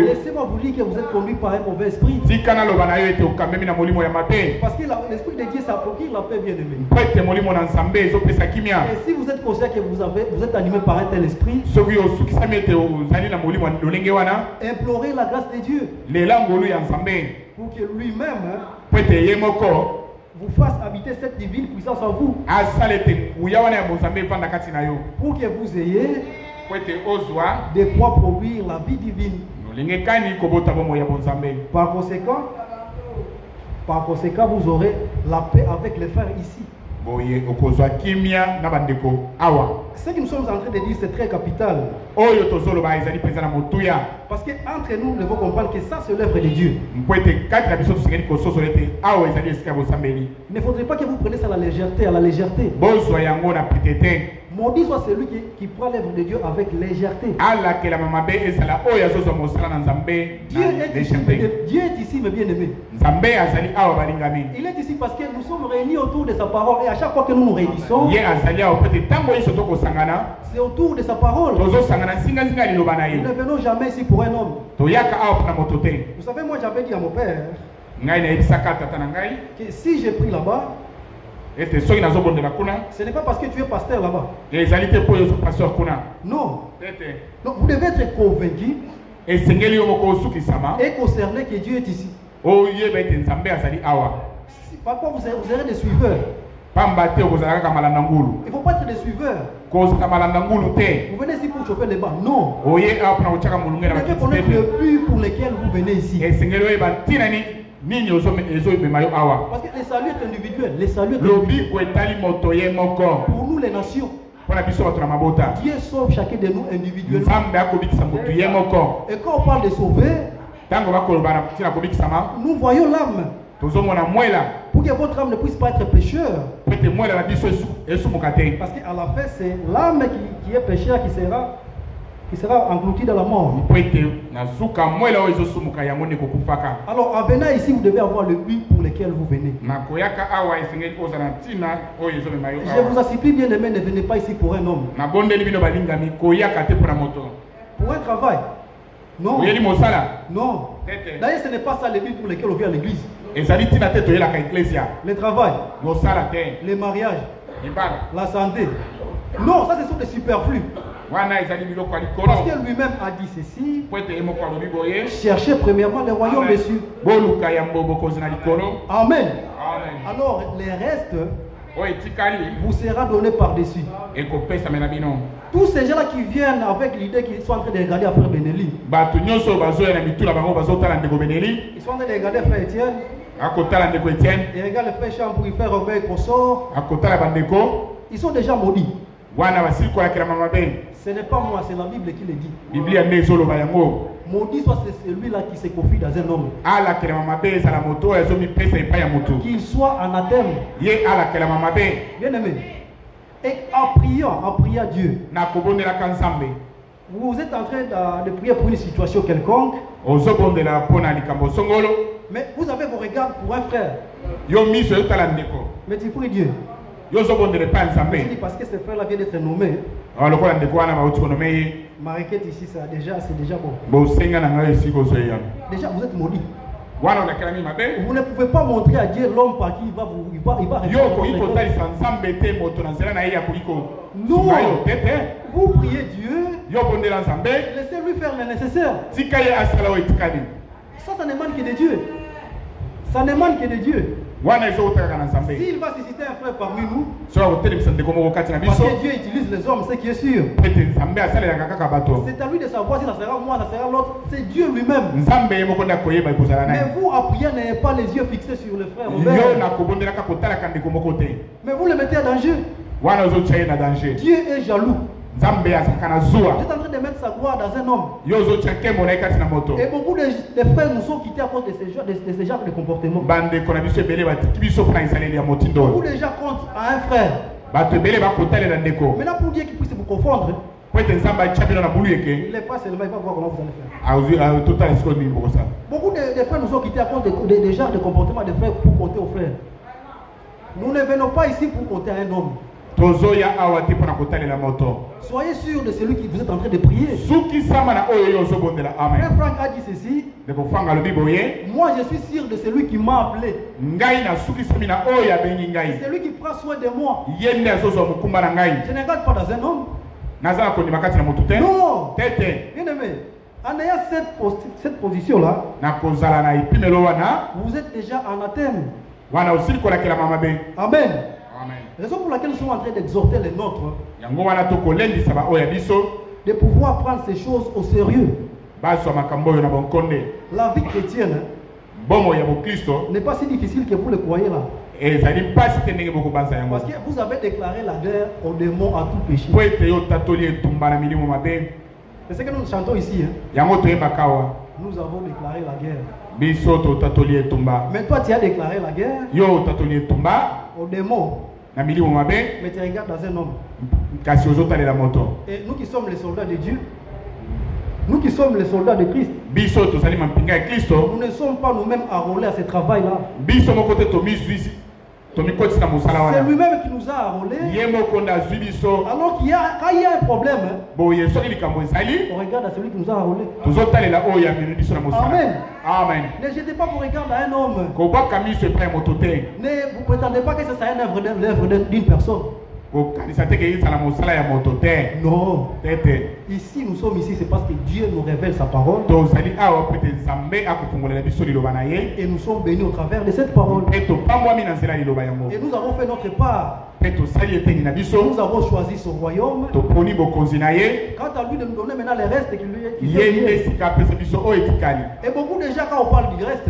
Laissez-moi vous dire que vous êtes conduit par un mauvais esprit. Parce que l'esprit de Dieu, ça procure la paix, bien aimé. Et si vous êtes conscient que vous êtes animé par un tel esprit, implorez la grâce de Dieu pour que lui-même vous fasse habiter cette divine puissance en vous. Pour que vous ayez de quoi produire la vie divine. Par conséquent, vous aurez la paix avec les frères ici. Ce que nous sommes en train de dire, c'est très capital. Parce qu'entre nous, nous devons comprendre que ça, c'est l'œuvre de Dieu. Il ne faudrait pas que vous preniez ça à la légèreté. Maudit soit celui qui prend l'œuvre de Dieu avec légèreté. Dieu est ici, mes bien-aimés. Il est ici parce que nous sommes réunis autour de sa parole. Et à chaque fois que nous nous réunissons, c'est autour de sa parole. Nous ne venons jamais ici pour un homme. Vous savez, moi j'avais dit à mon père que si j'ai pris là-bas, ce n'est pas parce que tu es pasteur là-bas. Non. Donc vous devez être convaincu et concerné que Dieu est ici. Parfois vous serez des suiveurs. Il ne faut pas être des suiveurs. Vous venez ici pour chauffer les bancs. Non. Vous devez connaître le but pour lequel vous venez ici. Parce que le salut est individuel. Le salut est individuel. Pour nous les nations, Dieu sauve chacun de nous individuellement. Et quand on parle de sauver, nous voyons l'âme. Pour que votre âme ne puisse pas être pécheur. Parce qu'à la fin, c'est l'âme qui est pécheur qui sera englouti dans la mort. Alors, en venant ici, vous devez avoir le but pour lequel vous venez. Je vous en supplie, bien aimé, ne venez pas ici pour un homme. Pour un travail. Non. Non. D'ailleurs, ce n'est pas ça le but pour lequel on vient à l'église. Le travail, le mariage, la santé. Non, ça ce sont des superflus. Parce que lui-même a dit ceci: cherchez premièrement le royaume des cieux. Amen. Alors les restes vous sera donné par-dessus. Tous ces gens-là qui viennent avec l'idée qu'ils sont en train de regarder à Frère Benelli, ils sont en train de regarder Frère Étienne, ils regardent le Frère Chambre, il fait Robert Kossor, ils sont déjà maudits. Ce n'est pas moi, c'est la Bible qui le dit. Maudit soit celui-là qui se confie dans un homme. Qu'il soit anathème. Bien aimé. Et en priant Dieu, vous êtes en train de prier pour une situation quelconque, mais vous avez vos regards pour un frère. Mais tu pries Dieu. Parce que ce frère-là vient d'être nommé. Mariquette ici, c'est déjà bon. Déjà, vous êtes maudit. Vous ne pouvez pas montrer à Dieu l'homme par qui il va répondre. Non. Vous priez Dieu. Laissez-lui faire le nécessaire. Ça n'émane que de Dieu. Ça n'émane que de Dieu. S'il va susciter un frère parmi nous, parce que Dieu utilise les hommes, c'est qui est sûr. C'est à lui de savoir si ça sera moi, ça sera l'autre. C'est Dieu lui-même. Mais vous, à prier, n'ayez pas les yeux fixés sur le frère. Mais vous le mettez en danger. Dieu est jaloux. Vous êtes en train de mettre sa gloire dans un homme. Et beaucoup de frères nous sont quittés à cause de ce genre de comportement. Beaucoup de gens comptent à un frère. Maintenant, pour Dieu qu'il puisse vous confondre, il n'est pas seulement, il va voir comment vous allez faire. Beaucoup de frères nous sont quittés à cause de genres de comportement de frères pour compter aux frères. Nous ne venons pas ici pour compter à un homme. Soyez sûr de celui qui vous êtes en train de prier. Frère Franck a dit ceci. Moi je suis sûr de celui qui m'a appelé. C'est lui qui prend soin de moi. Je ne regarde pas dans un homme. Non. Bien aimé. En ayant cette position-là, vous êtes déjà anathème. Amen. Raison pour laquelle nous sommes en train d'exhorter les nôtres de pouvoir prendre ces choses au sérieux. La vie chrétienne n'est pas si difficile que vous le croyez là. Parce que vous avez déclaré la guerre aux démons, à tout péché. C'est ce que nous chantons ici. Nous avons déclaré la guerre. Mais toi tu as déclaré la guerre aux démons. Mais tu regardes dans un homme. Et nous qui sommes les soldats de Dieu, nous qui sommes les soldats de Christ, nous ne sommes pas nous-mêmes enrôlés à ce travail-là. C'est lui-même qui nous a enrôlés. Alors qu'il y a un problème, on regarde à celui qui nous a enrôlés. Amen. Amen. Ne jetez pas vos regards à un homme. Ne vous prétendez pas que ce sera l'œuvre d'une personne. Non. Ici, nous sommes ici, c'est parce que Dieu nous révèle sa parole. Et nous sommes bénis au travers de cette parole. Et nous avons fait notre part. Nous avons choisi son royaume. Quant à lui de nous donner maintenant les restes qu'il lui est. Et beaucoup déjà, quand on parle du reste,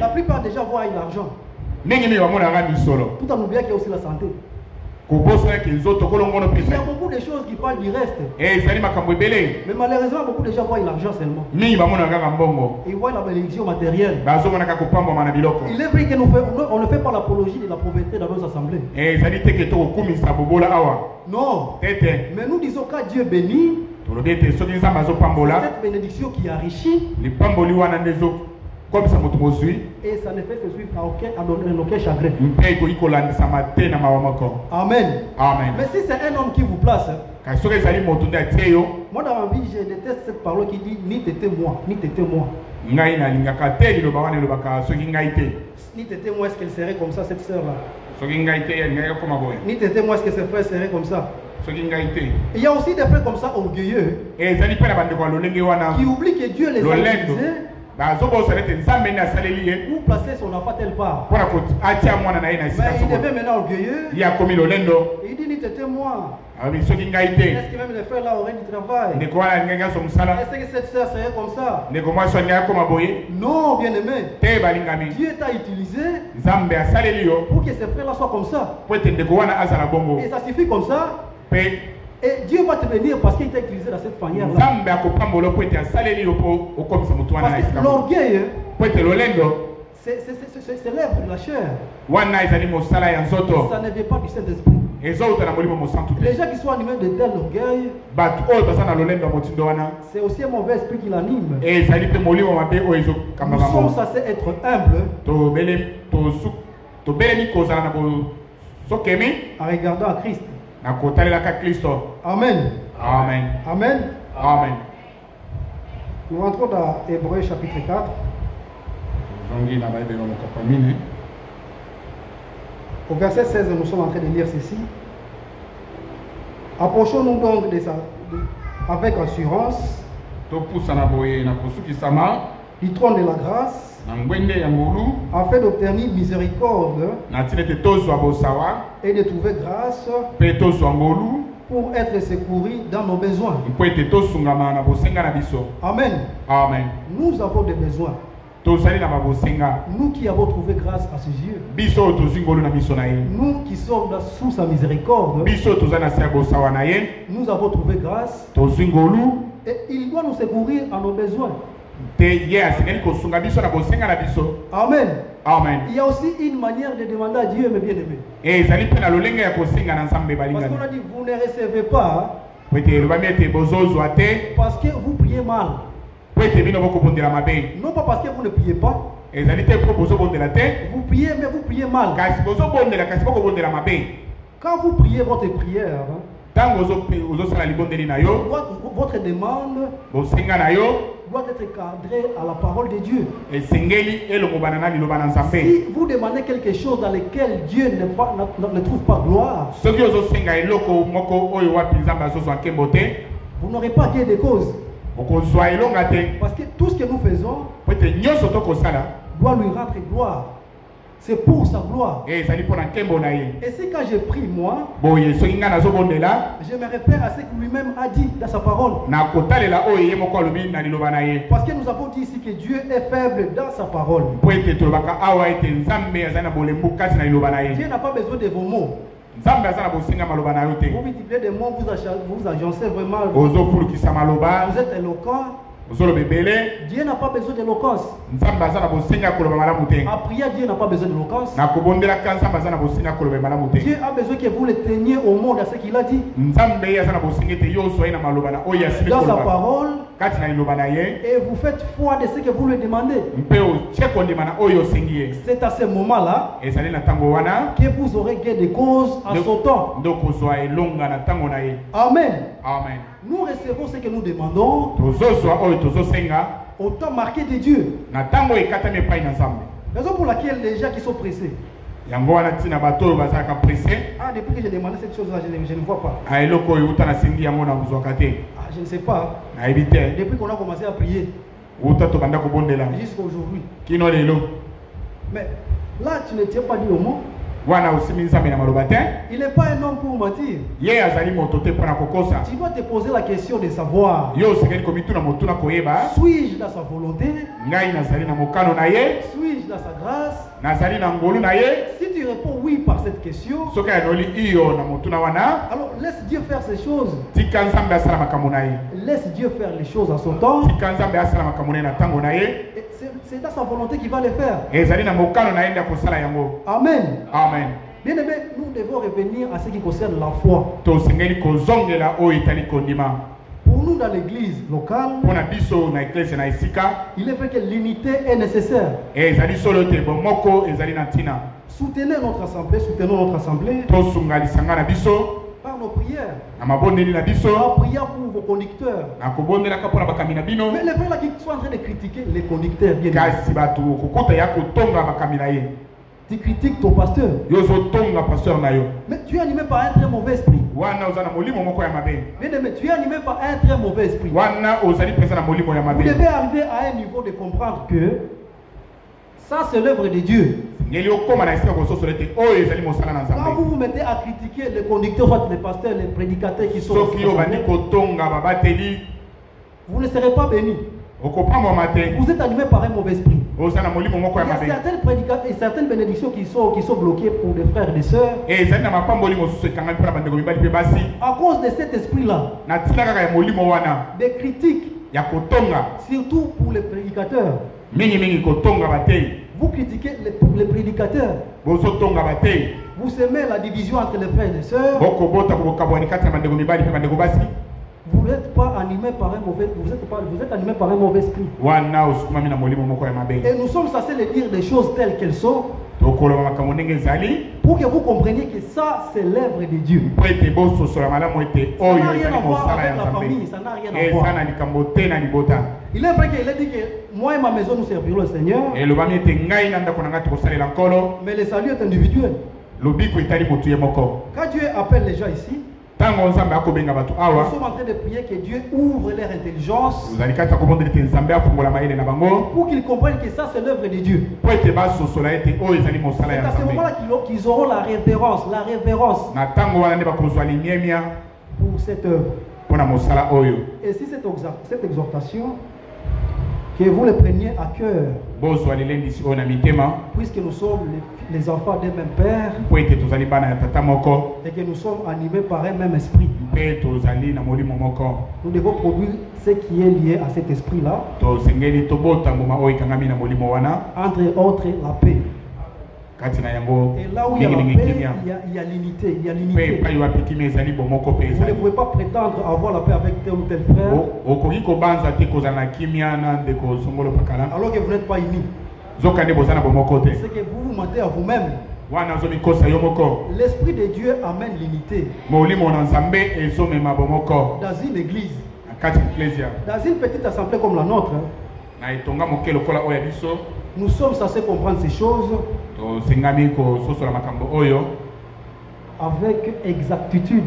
la plupart déjà voient l'argent. Tout en oubliant qu'il y a aussi la santé. Il y a beaucoup de choses qui parlent du reste. Mais malheureusement, beaucoup de gens voient l'argent seulement. Ils voient la bénédiction matérielle. Il est vrai qu'on ne fait pas l'apologie de la pauvreté dans nos assemblées. Non. Mais nous disons qu'à Dieu bénit, cette bénédiction qui enrichit. Et ça ne fait que suivre à aucun chagrin. Amen. Amen. Mais si c'est un homme qui vous place, moi dans ma vie je déteste cette parole qui dit ni t'étais moi, ni t'étais moi. Ni t'étais moi, est-ce qu'elle serait comme ça cette sœur là? Ni t'étais moi, est-ce que ce frère serait comme ça? Il y a aussi des frères comme ça orgueilleux qui oublient que Dieu les a utilisés. Vous placez son enfant telle part. Mais il devait maintenant orgueilleux. Il dit ni t'étais moi. Est-ce que même les frères là auraient du travail? Est-ce que cette sœur serait comme ça? Non, bien aimé. Dieu t'a utilisé pour que ces frères là soient comme ça. Et ça suffit comme ça. Et Dieu va te bénir parce qu'il t'a utilisé dans cette manière-là. Parce que l'orgueil, c'est l'œuvre de la chair. Ça ne vient pas du Saint-Esprit. Les gens qui sont animés de tel orgueil, c'est aussi un mauvais esprit qui l'anime. Nous sommes censés être humbles en regardant à Christ. Amen. Amen. Amen. Amen. Nous rentrons dans Hébreux chapitre 4. Au verset 16, nous sommes en train de lire ceci. Approchons-nous donc avec assurance du trône de la grâce afin d'obtenir miséricorde et de trouver grâce pour être secouru dans nos besoins. Amen. Amen. Nous avons des besoins. Nous qui avons trouvé grâce à ses yeux. Nous qui sommes sous sa miséricorde. Nous avons trouvé grâce. Et il doit nous secourir à nos besoins. Amen. Amen. Il y a aussi une manière de demander à Dieu, mes bien-aimés. Parce qu'on a dit, vous ne recevez pas parce que vous priez mal. Non pas parce que vous ne priez pas, Vous priez, mais vous priez mal. Quand vous priez votre prière, votre demande doit être cadrée à la parole de Dieu. Si vous demandez quelque chose dans lequel Dieu ne trouve pas gloire, vous n'aurez pas gain de cause. Parce que tout ce que nous faisons doit lui rendre gloire. C'est pour sa gloire. Et c'est quand je prie, moi, je me réfère à ce que lui-même a dit dans sa parole. Parce que nous avons dit ici que Dieu est faible dans sa parole. Dieu n'a pas besoin de vos mots. Vous multipliez des mots, vous agencez vraiment. Vous êtes éloquent. Dieu n'a pas besoin d'éloquence. À prier, Dieu n'a pas besoin d'éloquence. Dieu a besoin que vous le teniez au monde à ce qu'il a dit. Dans sa parole, et vous faites foi de ce que vous lui demandez. C'est à ce moment-là que vous aurez gain de cause en son temps. Amen. Amen. Nous recevons ce que nous demandons au temps marqué de Dieu. Raison pour laquelle les gens qui sont pressés. Ah, depuis que j'ai demandé cette chose-là, je ne vois pas. Ah, je ne sais pas. Depuis qu'on a commencé à prier jusqu'à aujourd'hui. Mais là, tu ne tiens pas dit au mot. Il n'est pas un homme pour mentir. Tu dois te poser la question de savoir: suis-je dans sa volonté? Suis-je dans sa grâce? Si tu réponds oui par cette question, alors laisse Dieu faire ces choses. Laisse Dieu faire les choses à son temps. C'est dans sa volonté qu'il va les faire. Amen. Amen. Bien aimé, nous devons revenir à ce qui concerne la foi. Pour nous dans l'église locale, il est vrai que l'unité est nécessaire. Soutenez notre assemblée, soutenons notre assemblée par nos prières. En priant pour vos conducteurs. Mais les frères là qui sont en train de critiquer les conducteurs, bien aimé. Tu critiques ton pasteur. Mais tu es animé par un très mauvais esprit. Bien aimé, tu es animé par un très mauvais esprit. Vous devez arriver à un niveau de comprendre que ça c'est l'œuvre de Dieu. Quand vous vous mettez à critiquer les conducteurs, soit les pasteurs, les prédicateurs qui sont vous ne serez pas bénis. Vous êtes animé par un mauvais esprit. Il y a certaines prédicateurs et certaines bénédictions qui sont bloquées pour des frères et des sœurs. À cause de cet esprit-là, des critiques, surtout pour les prédicateurs. Vous critiquez les prédicateurs. Vous semez la division entre les frères et les sœurs. Vous n'êtes pas animé par un mauvais, vous êtes animé par un mauvais esprit. Et nous sommes censés les dire des choses telles qu'elles sont, pour que vous compreniez que ça c'est l'œuvre de Dieu. Ça n'a rien à voir avec la famille, ça n'a rien à voir. Il est vrai qu'il a dit que moi et ma maison nous servirons le Seigneur. Mais le salut est individuel. Quand Dieu appelle les gens ici, nous sommes en train de prier que Dieu ouvre leur intelligence pour qu'ils comprennent que ça c'est l'œuvre de Dieu. C'est à ce moment-là qu'ils auront la révérence pour cette œuvre. Et si cette exhortation, que vous le preniez à cœur, puisque nous sommes les enfants d'un même Père et que nous sommes animés par un même esprit, nous devons produire ce qui est lié à cet esprit-là, entre autres la paix. Et là où il y a la paix, il y a l'unité. Vous ne pouvez pas prétendre avoir la paix avec tel ou tel frère alors que vous n'êtes pas unis. c'est que vous vous mentez à vous-même. L'Esprit de Dieu amène l'unité dans une église, dans une petite assemblée comme la nôtre. Nous sommes censés comprendre ces choses avec exactitude.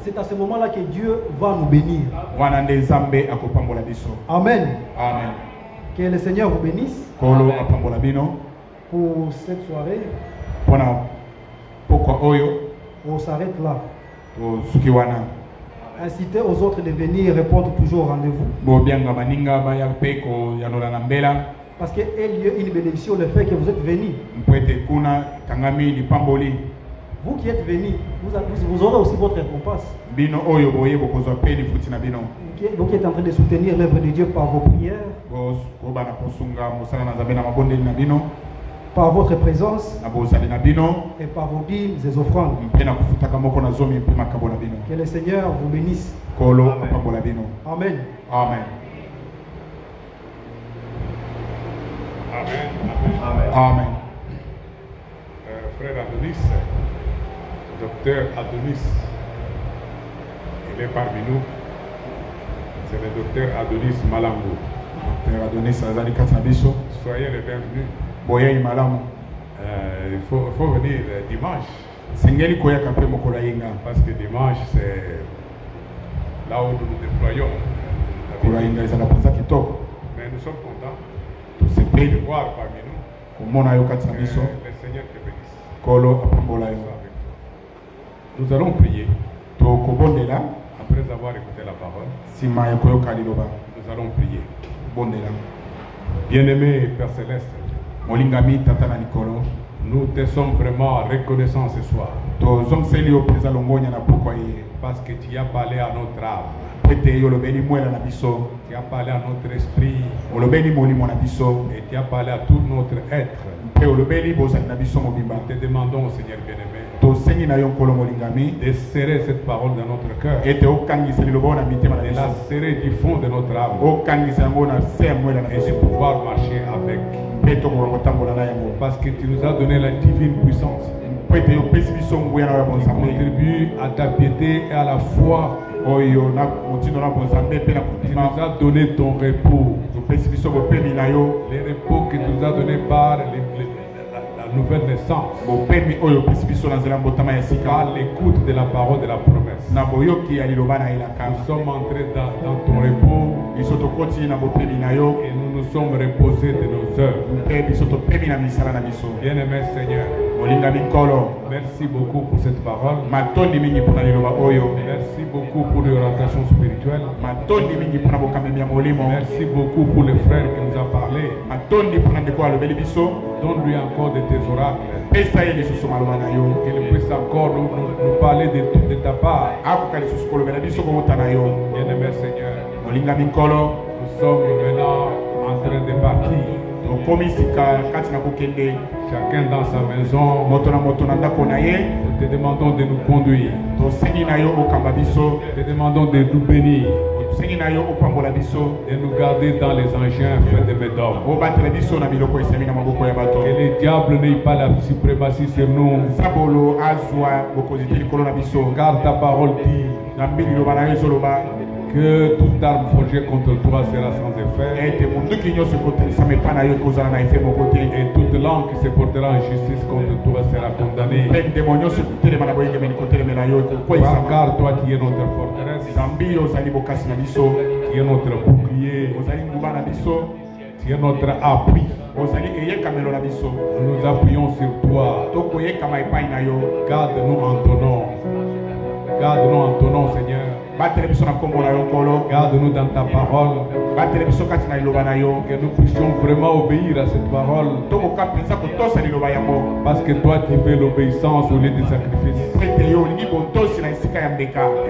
C'est à ce moment-là que Dieu va nous bénir. Amen. Amen. Que le Seigneur vous bénisse pour cette soirée. On s'arrête là. Incitez aux autres de venir répondre toujours au rendez-vous. Parce qu'il y a une bénédiction le fait que vous êtes venus. Vous qui êtes venus, vous aurez aussi votre récompense. Donc qui êtes en train de soutenir l'œuvre de Dieu par vos prières, par votre présence et par vos dîmes et offrandes. Que le Seigneur vous bénisse. Amen. Amen. Amen. Frère Adonis, docteur Adonis, il est parmi nous. C'est le docteur Adonis Malambo. Docteur Adonis Azali. Soyez les bienvenus. Il faut venir dimanche. Parce que dimanche, c'est là où nous nous déployons. Mais nous sommes contents de voir parmi nous. Le Seigneur te bénisse. Nous allons prier. Après avoir écouté la parole, nous allons prier. Bien-aimé Père Céleste, nous te sommes vraiment reconnaissants ce soir. Parce que tu as parlé à notre âme. Tu as parlé à notre esprit. Et tu as parlé à tout notre être. Nous te demandons, Seigneur bien-aimé, de serrer cette parole dans notre cœur. Et de la serrer du fond de notre âme. Et de pouvoir marcher avec. Parce que tu nous as donné la divine puissance. Qui contribue à ta piété et à la foi. Tu nous as donné ton repos. Les repos que tu nous as donné par la nouvelle naissance. Par l'écoute de la parole de la promesse. Nous sommes entrés dans ton repos. Et nous nous sommes reposés de nos œuvres. Bien-aimé Seigneur, merci beaucoup pour cette parole. Merci beaucoup pour l'orientation spirituelle. Merci beaucoup pour le frère qui nous a parlé. Donne-lui encore de tes oracles. Qu'il puisse encore nous parler de ta part. Bien-aimé Seigneur, nous sommes maintenant en train de partir. Chacun dans sa maison. Nous te demandons de nous conduire. Nous te demandons de nous bénir. De nous garder dans les engins faits de Médor. Que le diable n'ait pas la suprématie sur nous. Car ta parole dit que toute arme forgée contre toi sera sans effet. Et toute langue qui se portera en justice contre toi sera condamnée. Car toi qui es notre forteresse, qui est notre bouclier, qui est notre appui. Nous nous appuyons sur toi. Garde-nous en ton nom. Garde-nous en ton nom, Seigneur. Garde-nous dans ta parole. Que nous puissions vraiment obéir à cette parole. Parce que toi tu veux l'obéissance au lieu du sacrifice.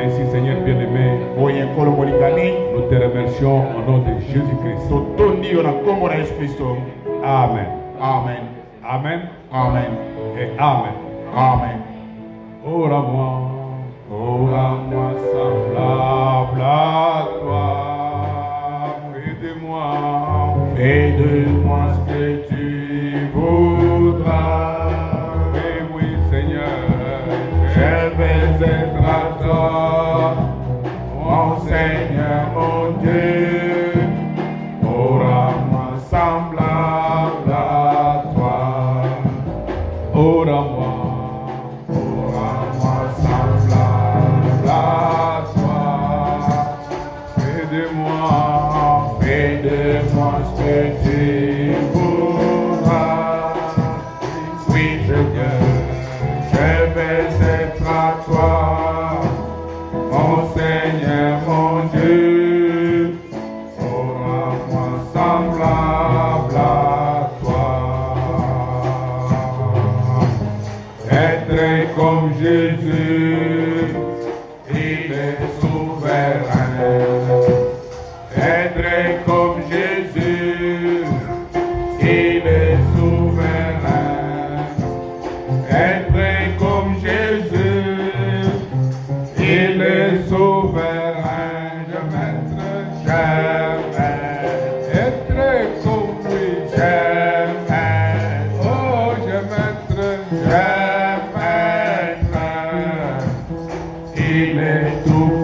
Ainsi Seigneur bien-aimé, nous te remercions au nom de Jésus-Christ. Amen. Amen. Amen. Amen. Et Amen. Amen. Ora-moi. Ora-moi semblable à toi. Fais de moi. Fais de ce que tu voudras. Et oui, Seigneur, Je vais être à toi, mon Seigneur, mon Dieu, pour moi semblable à toi. pour moi semblable à toi. fais de moi ce que tu voudras. Oui, je vais être à toi, mon Seigneur, mon Dieu, pour moi semblable à toi. Être comme Jésus, il est souverain. Être comme Jésus, il est souverain. Être comme Jésus, il est souverain. Je m'aimerai jamais. être comme lui. Jamais. Oh, je m'aimerai Jamais. Il est tout